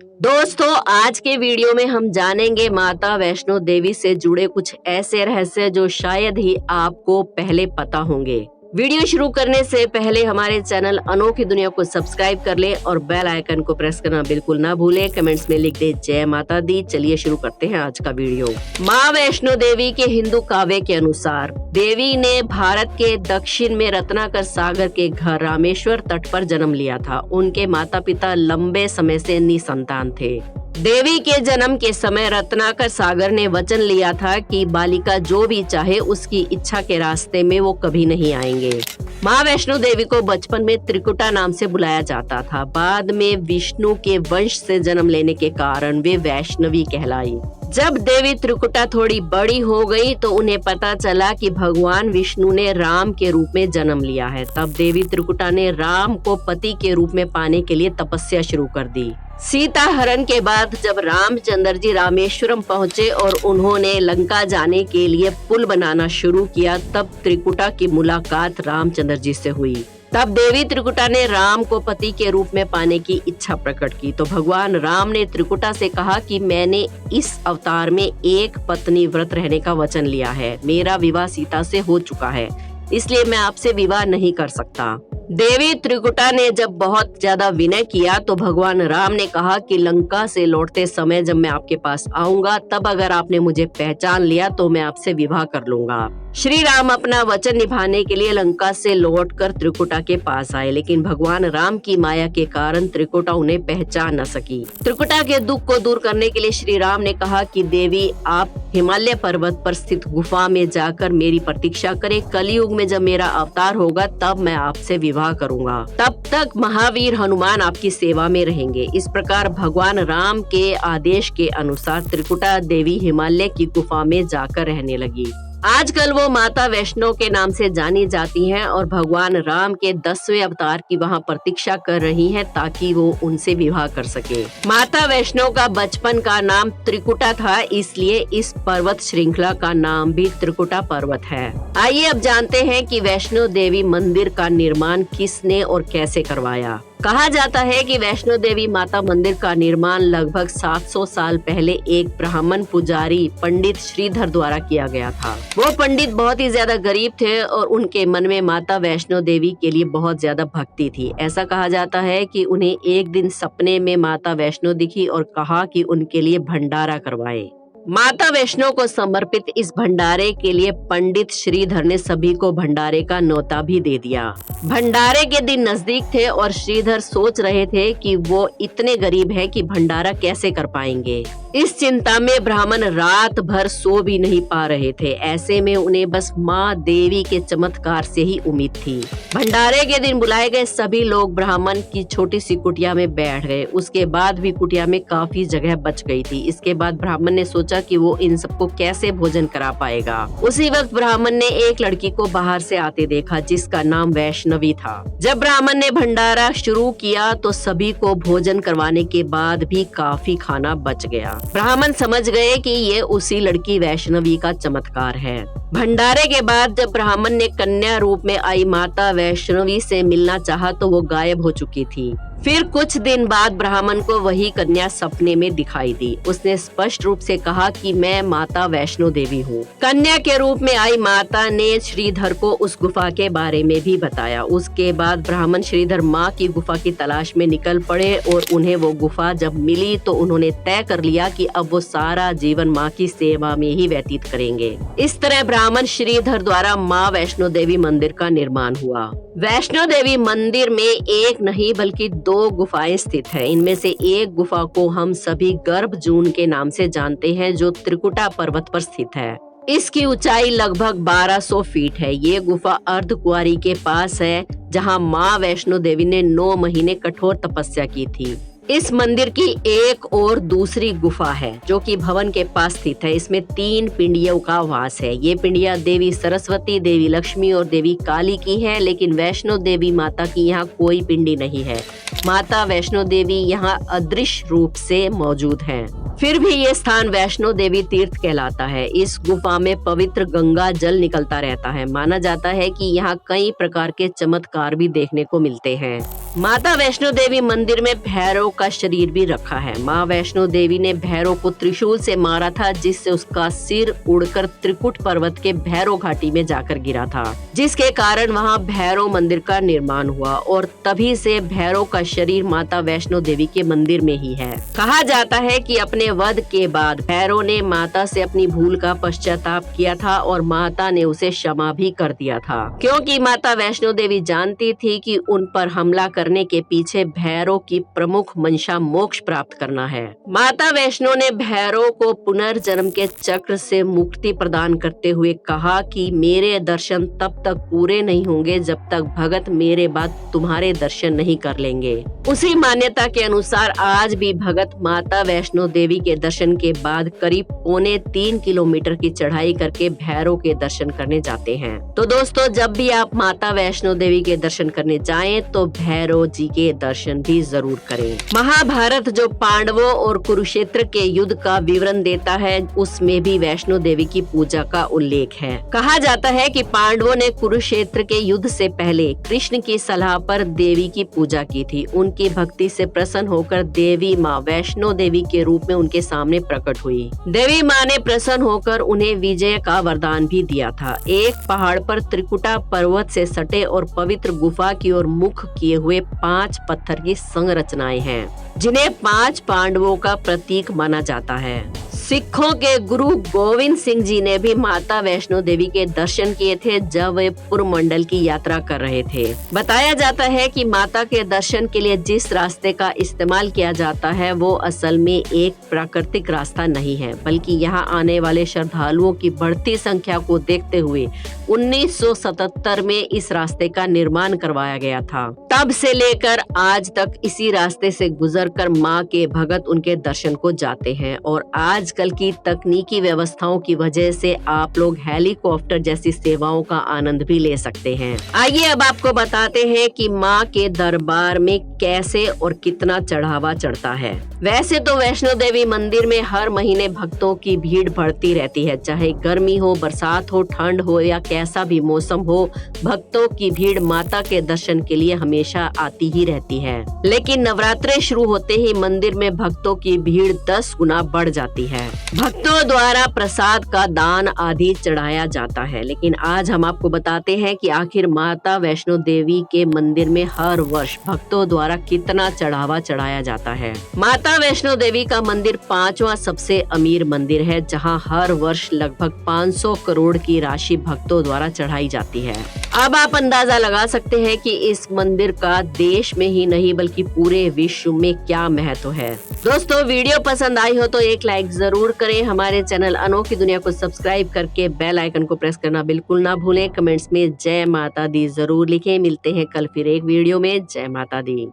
दोस्तों, आज के वीडियो में हम जानेंगे माता वैष्णो देवी से जुड़े कुछ ऐसे रहस्य जो शायद ही आपको पहले पता होंगे। वीडियो शुरू करने से पहले हमारे चैनल अनोखी दुनिया को सब्सक्राइब कर ले और बेल आइकन को प्रेस करना बिल्कुल ना भूलें। कमेंट्स में लिख दे जय माता दी। चलिए शुरू करते हैं आज का वीडियो। माँ वैष्णो देवी के हिंदू काव्य के अनुसार देवी ने भारत के दक्षिण में रत्नाकर सागर के घर रामेश्वर तट पर जन्म लिया था। उनके माता पिता लंबे समय से निसंतान थे। देवी के जन्म के समय रत्नाकर सागर ने वचन लिया था कि बालिका जो भी चाहे उसकी इच्छा के रास्ते में वो कभी नहीं आएंगे। माँ वैष्णो देवी को बचपन में त्रिकुटा नाम से बुलाया जाता था। बाद में विष्णु के वंश से जन्म लेने के कारण वे वैष्णवी कहलाई। जब देवी त्रिकुटा थोड़ी बड़ी हो गई तो उन्हें पता चला कि भगवान विष्णु ने राम के रूप में जन्म लिया है। तब देवी त्रिकुटा ने राम को पति के रूप में पाने के लिए तपस्या शुरू कर दी। सीता हरण के बाद जब रामचंद्र जी रामेश्वरम पहुंचे और उन्होंने लंका जाने के लिए पुल बनाना शुरू किया, तब त्रिकुटा की मुलाकात रामचंद्र जी से हुई। तब देवी त्रिकुटा ने राम को पति के रूप में पाने की इच्छा प्रकट की तो भगवान राम ने त्रिकुटा से कहा कि मैंने इस अवतार में एक पत्नी व्रत रहने का वचन लिया है। मेरा विवाह सीता से हो चुका है, इसलिए मैं आपसे विवाह नहीं कर सकता। देवी त्रिकुटा ने जब बहुत ज्यादा विनय किया तो भगवान राम ने कहा कि लंका से लौटते समय जब मैं आपके पास आऊंगा, तब अगर आपने मुझे पहचान लिया तो मैं आपसे विवाह कर लूंगा। श्री राम अपना वचन निभाने के लिए लंका से लौटकर त्रिकुटा के पास आए, लेकिन भगवान राम की माया के कारण त्रिकुटा उन्हें पहचान न सकी। त्रिकुटा के दुख को दूर करने के लिए श्री राम ने कहा कि देवी, आप हिमालय पर्वत पर स्थित गुफा में जाकर मेरी प्रतीक्षा करें। कलयुग में जब मेरा अवतार होगा तब मैं आपसे विवाह करूंगा। तब तक महावीर हनुमान आपकी सेवा में रहेंगे। इस प्रकार भगवान राम के आदेश के अनुसार त्रिकुटा देवी हिमालय की गुफा में जाकर रहने लगी। आजकल वो माता वैष्णो के नाम से जानी जाती हैं और भगवान राम के 10वें अवतार की वहां प्रतीक्षा कर रही हैं ताकि वो उनसे विवाह कर सके। माता वैष्णो का बचपन का नाम त्रिकुटा था, इसलिए इस पर्वत श्रृंखला का नाम भी त्रिकुटा पर्वत है। आइए अब जानते हैं कि वैष्णो देवी मंदिर का निर्माण किसने और कैसे करवाया। कहा जाता है कि वैष्णो देवी माता मंदिर का निर्माण लगभग 700 साल पहले एक ब्राह्मण पुजारी पंडित श्रीधर द्वारा किया गया था। वो पंडित बहुत ही ज्यादा गरीब थे और उनके मन में माता वैष्णो देवी के लिए बहुत ज्यादा भक्ति थी। ऐसा कहा जाता है कि उन्हें एक दिन सपने में माता वैष्णो दिखी और कहा कि उनके लिए भंडारा करवाए। माता वैष्णो को समर्पित इस भंडारे के लिए पंडित श्रीधर ने सभी को भंडारे का न्योता भी दे दिया। भंडारे के दिन नजदीक थे और श्रीधर सोच रहे थे कि वो इतने गरीब हैं कि भंडारा कैसे कर पाएंगे। इस चिंता में ब्राह्मण रात भर सो भी नहीं पा रहे थे। ऐसे में उन्हें बस माँ देवी के चमत्कार से ही उम्मीद थी। भंडारे के दिन बुलाए गए सभी लोग ब्राह्मण की छोटी सी कुटिया में बैठ गए। उसके बाद भी कुटिया में काफी जगह बच गई थी। इसके बाद ब्राह्मण ने सोचा कि वो इन सबको कैसे भोजन करा पाएगा। उसी वक्त ब्राह्मण ने एक लड़की को बाहर से आते देखा जिसका नाम वैष्णवी था। जब ब्राह्मण ने भंडारा शुरू किया तो सभी को भोजन करवाने के बाद भी काफी खाना बच गया। ब्राह्मण समझ गए कि ये उसी लड़की वैष्णवी का चमत्कार है। भंडारे के बाद जब ब्राह्मण ने कन्या रूप में आई माता वैष्णवी से मिलना चाहा तो वो गायब हो चुकी थी। फिर कुछ दिन बाद ब्राह्मण को वही कन्या सपने में दिखाई दी। उसने स्पष्ट रूप से कहा कि मैं माता वैष्णो देवी हूँ। कन्या के रूप में आई माता ने श्रीधर को उस गुफा के बारे में भी बताया। उसके बाद ब्राह्मण श्रीधर माँ की गुफा की तलाश में निकल पड़े और उन्हें वो गुफा जब मिली तो उन्होंने तय कर लिया कि अब वो सारा जीवन माँ की सेवा में ही व्यतीत करेंगे। इस तरह ब्राह्मण श्रीधर द्वारा माँ वैष्णो देवी मंदिर का निर्माण हुआ। वैष्णो देवी मंदिर में एक नहीं बल्कि 2 गुफाएं स्थित हैं। इनमें से एक गुफा को हम सभी गर्भ जून के नाम से जानते हैं, जो त्रिकुटा पर्वत पर स्थित है। इसकी ऊंचाई लगभग 1200 फीट है। ये गुफा अर्धकुंवारी के पास है, जहां माँ वैष्णो देवी ने 9 महीने कठोर तपस्या की थी। इस मंदिर की एक और दूसरी गुफा है जो कि भवन के पास स्थित है। इसमें 3 पिंडियों का वास है। ये पिंडियां देवी सरस्वती, देवी लक्ष्मी और देवी काली की है, लेकिन वैष्णो देवी माता की यहाँ कोई पिंडी नहीं है। माता वैष्णो देवी यहाँ अदृश्य रूप से मौजूद हैं। फिर भी ये स्थान वैष्णो देवी तीर्थ कहलाता है। इस गुफा में पवित्र गंगा जल निकलता रहता है। माना जाता है कि यहाँ कई प्रकार के चमत्कार भी देखने को मिलते हैं। माता वैष्णो देवी मंदिर में भैरव का शरीर भी रखा है। माँ वैष्णो देवी ने भैरव को त्रिशूल से मारा था, जिससे उसका सिर उड़कर त्रिकुट पर्वत के भैरव घाटी में जाकर गिरा था, जिसके कारण वहाँ भैरव मंदिर का निर्माण हुआ और तभी से भैरव का शरीर माता वैष्णो देवी के मंदिर में ही है। कहा जाता है कि अपने वध के बाद भैरव ने माता से अपनी भूल का पश्चाताप किया था और माता ने उसे क्षमा भी कर दिया था, क्योंकि माता वैष्णो देवी जानती थी कि उन पर हमला करने के पीछे भैरव की प्रमुख मंशा मोक्ष प्राप्त करना है। माता वैष्णो ने भैरव को पुनर्जन्म के चक्र से मुक्ति प्रदान करते हुए कहा कि मेरे दर्शन तब तक पूरे नहीं होंगे जब तक भगत मेरे बाद तुम्हारे दर्शन नहीं कर लेंगे। उसी मान्यता के अनुसार आज भी भगत माता वैष्णो देवी के दर्शन के बाद करीब 2.25 किलोमीटर की चढ़ाई करके भैरव के दर्शन करने जाते हैं। तो दोस्तों, जब भी आप माता वैष्णो देवी के दर्शन करने जाएं तो भैरव जी के दर्शन भी जरूर करें। महाभारत जो पांडवों और कुरुक्षेत्र के युद्ध का विवरण देता है, उसमें भी वैष्णो देवी की पूजा का उल्लेख है। कहा जाता है कि पांडवों ने कुरुक्षेत्र के युद्ध से पहले कृष्ण की सलाह पर देवी की पूजा की थी। उनकी भक्ति से प्रसन्न होकर देवी माँ वैष्णो देवी के रूप में उनके सामने प्रकट हुई। देवी माँ ने प्रसन्न होकर उन्हें विजय का वरदान भी दिया था। एक पहाड़ पर त्रिकुटा पर्वत से सटे और पवित्र गुफा की ओर मुख किए हुए 5 पत्थर की संरचनाएं हैं, जिन्हें 5 पांडवों का प्रतीक माना जाता है। सिखों के गुरु गोविंद सिंह जी ने भी माता वैष्णो देवी के दर्शन किए थे जब वे पुरमंडल की यात्रा कर रहे थे। बताया जाता है कि माता के दर्शन के लिए जिस रास्ते का इस्तेमाल किया जाता है वो असल में एक प्राकृतिक रास्ता नहीं है, बल्कि यहाँ आने वाले श्रद्धालुओं की बढ़ती संख्या को देखते हुए 1977 में इस रास्ते का निर्माण करवाया गया था। तब से लेकर आज तक इसी रास्ते से गुजरकर माँ के भगत उनके दर्शन को जाते हैं और आजकल की तकनीकी व्यवस्थाओं की वजह से आप लोग हेलीकॉप्टर जैसी सेवाओं का आनंद भी ले सकते हैं। आइए अब आपको बताते हैं कि माँ के दरबार में कैसे और कितना चढ़ावा चढ़ता है। वैसे तो वैष्णो देवी मंदिर में हर महीने भक्तों की भीड़ बढ़ती रहती है, चाहे गर्मी हो, बरसात हो, ठंड हो या कैसा भी मौसम हो, भक्तों की भीड़ माता के दर्शन के लिए हमेशा आती ही रहती है। लेकिन नवरात्रे शुरू होते ही मंदिर में भक्तों की भीड़ 10 गुना बढ़ जाती है। भक्तों द्वारा प्रसाद का दान आदि चढ़ाया जाता है। लेकिन आज हम आपको बताते हैं कि आखिर माता वैष्णो देवी के मंदिर में हर वर्ष भक्तों द्वारा कितना चढ़ावा चढ़ाया जाता है। माता वैष्णो देवी का मंदिर 5वां सबसे अमीर मंदिर है, जहां हर वर्ष लगभग 500 करोड़ की राशि भक्तों द्वारा चढ़ाई जाती है। अब आप अंदाजा लगा सकते हैं कि इस मंदिर का देश में ही नहीं बल्कि पूरे विश्व में क्या महत्व है। दोस्तों, वीडियो पसंद आई हो तो एक लाइक जरूर करें। हमारे चैनल अनोखी दुनिया को सब्सक्राइब करके बेल आइकन को प्रेस करना बिल्कुल ना भूलें। कमेंट्स में जय माता दी जरूर लिखें। मिलते हैं कल फिर एक वीडियो में। जय माता दी।